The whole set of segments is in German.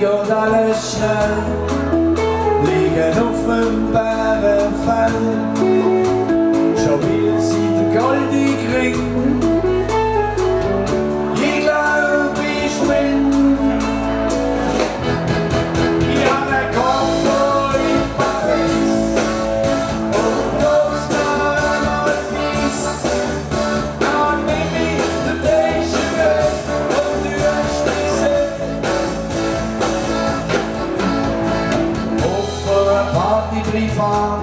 geht alles schnell, liegen auf dem Bärenfell. Schon will sie der goldige Ring, ich glaub, ich bin. Ich hab einen Koffer in Paris und los nach einmal fies. Dann nehm ich den Déjà-vu und du hast mich gesehen. Auf einer Party privat,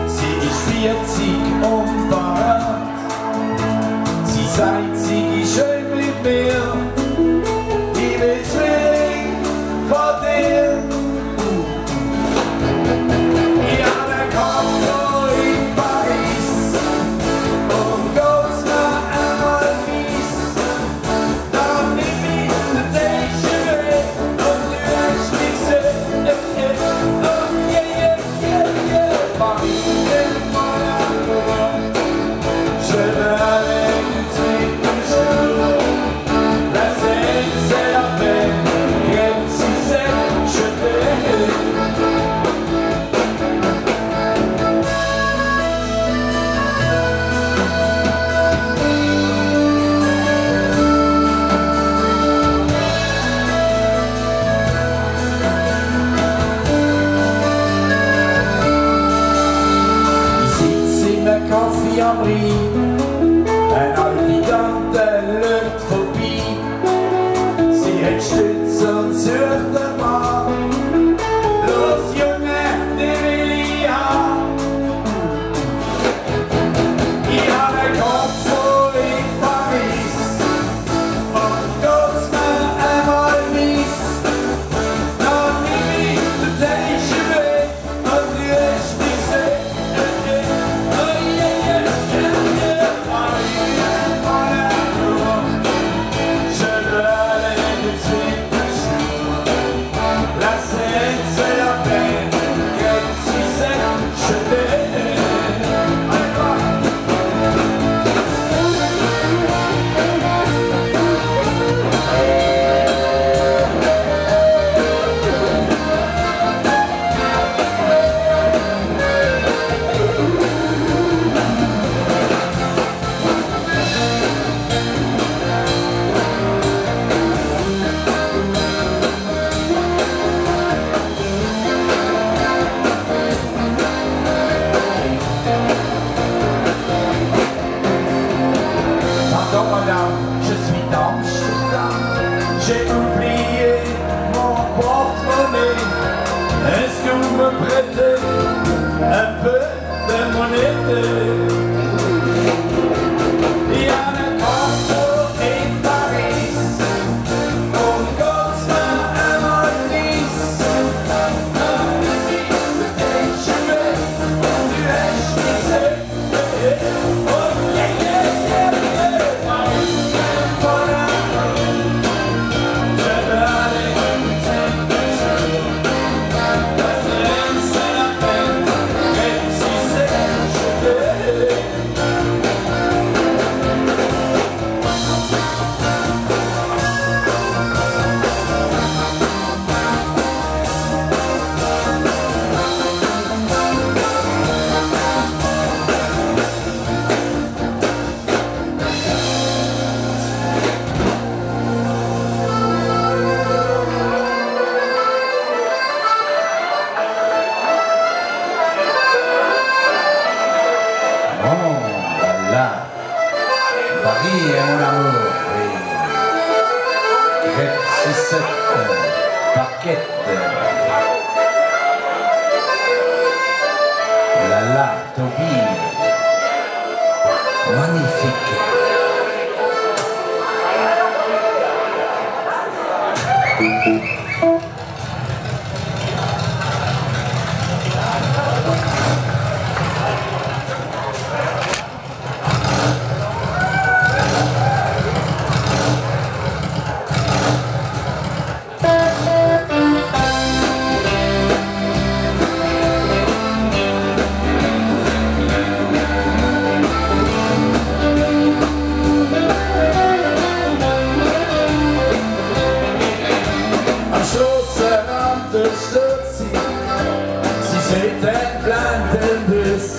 sie ist 40 und parat. Sie sagt, sie ist schön mit mir, ich will Zwilling von dir. Ich hab einen Koffer in Paris und geht's noch einmal mies. Dann nimm ich den Déjà-vu und du hast mich gesehen. Oh yeah, yeah, yeah, yeah. Paris, Monaco, je veux aller tout de suite. La Seine, c'est la paix, même si c'est je t'aime. Ich sitz in einem Kaffee am Rhein, eine alte Tante schaut vorbei. Sie hat Stütz und sucht einen Mann. Los Junge, den will ich haben. Ich hab einen Koffer in Paris und geht's mir einmal mies. Dann nimm ich den Déjà-vu und du hast mich gesehen. Oh yeah, yeah, yeah, yeah. Paris, Monaco, je veux aller tout de suite un jour. La Seine, c'est la peine, comme si c'est je t'aime. Pardon madame, je suis d'Amsterdam. J'ai oublié mon porte-monnaie. Est-ce que vous me prêtez un peu de monnaie? Il y a un Koffer in Paris und geht's mir einmal mies. Dann nimm ich den Déjà-vu und du hast mich gesehen. Oh yeah, yeah, yeah, yeah. Paris, Monaco, je veux aller tout de suite. La Seine, c'est la peine, même si c'est je t'aime. Oh là là, Paris est mon amour, oui. Crêpe 6-7, paquette. Là là, Toby, magnifique. unterstützt sie. Sie sieht den blenden Biss.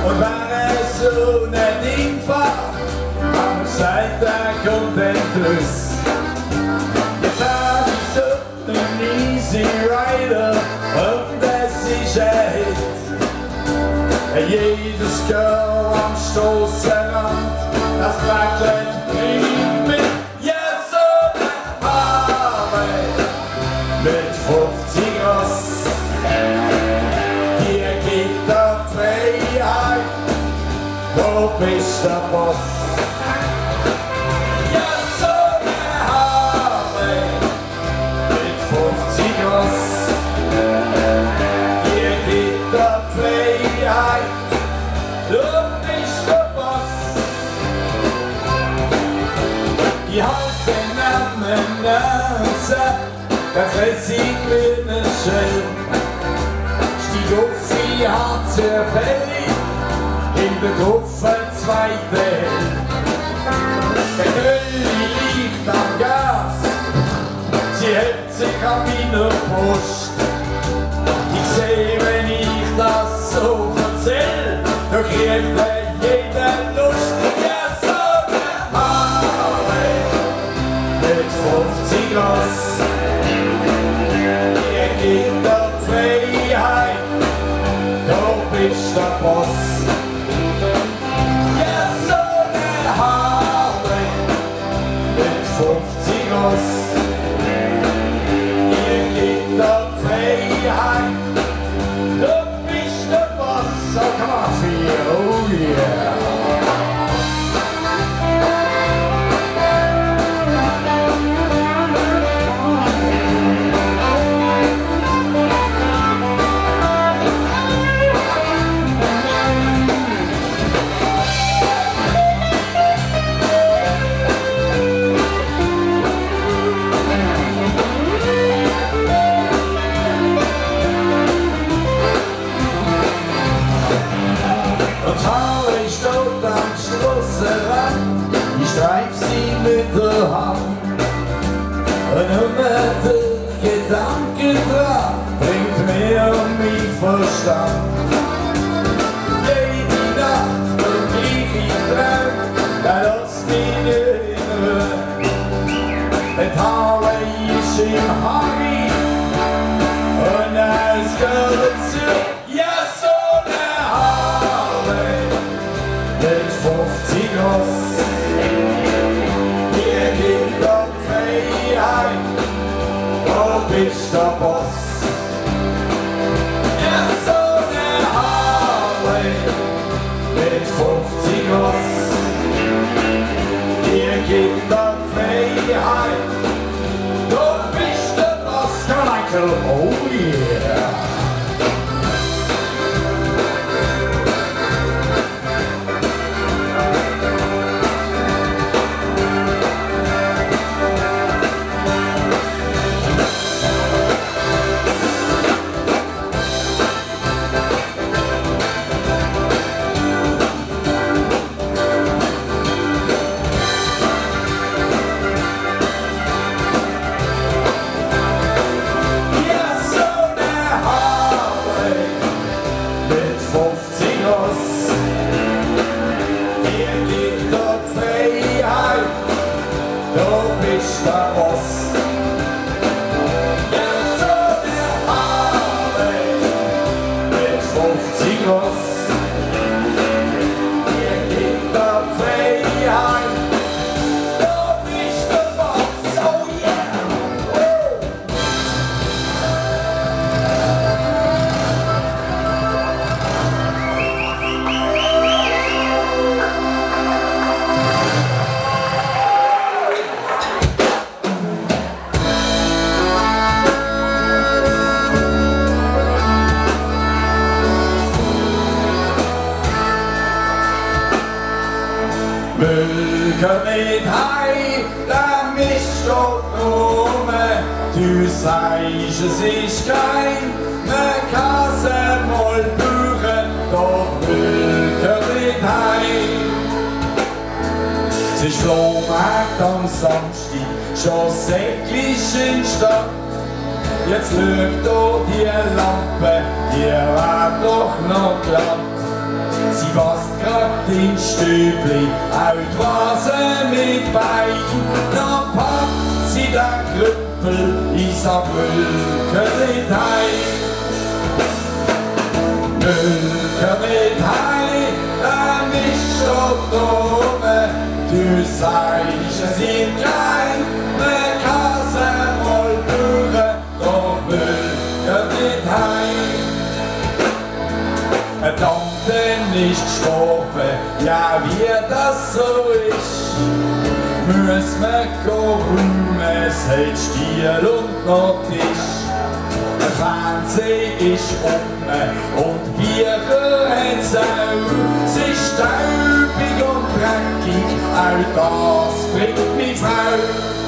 Und wenn es so nicht hinfährt, am Seite kommt ein Driss. Jetzt hab ich so einen Easy Rider und es ist echt. Jedes Girl am Stoßrand, das Backlet bringt mich. Ja, so eine Harvey mit 50 Ross. Hier geht der Freiheit, wo bist der Boss? Ja, so eine Harvey mit 50 Ross. Hier geht der Freiheit, du bist der Boss. Ich halt den Namen Nase, das fress ich mit ne Schell. Stieg auf, sie hat sehr fällig, in der Koffer zweite Hell. Der König liegt am Gas, sie hält sich an meiner Brust. Ich seh, wenn ich das so erzähl, da kriegt jeder Lust. Ja, so eine Harvey mit 50 Ross. Hier geht der Freiheit, du bist der Boss. Ja, so eine Harvey mit 50 Ross. Hier geht der Freiheit, du bist der Boss. So, come on, Fia, oh yeah. Ich streif sie mit der Hand und immer der Gedanke dran bringt mir um mich Verstand. Jede Nacht verglich ich dran, da lass mich nicht in Ruhe. Der Harvey ist im Harry und es gehört zu. Ja, so eine Harvey mit 50 Ross. Hier geht der Freiheit, du bist der Boss. Ja, so eine Harvey mit 50 Ross. Hier geht der Freiheit, du bist der Boss. Come on, Michael, oh yeah. Komm mit heim, dann bist du rum. Du sagst, es ist kein, man kann es mal brauchen, doch komm mit heim. Es ist Flohmarkt am Samstag, schon säcklich in Stadt. jetzt lügt doch die Lampe, die war doch noch glatt. Sie wasst grad in Stübli, out Vase mit Wein, dann packt sie den Krüppel, ich sag Mülke mit heim. Mülke mit heim, dann ist doch oben, du sagst, es sind kein, ne Kasse voll Bürger, doch Mülke mit heim. Tante nicht gestorben, ja wie das so ist, müssen wir gucken, es hat Stiel und noch Tisch. Fernsehen ist und Bier hat's auch, es ist staubig und dreckig, auch das bringt mich Frau.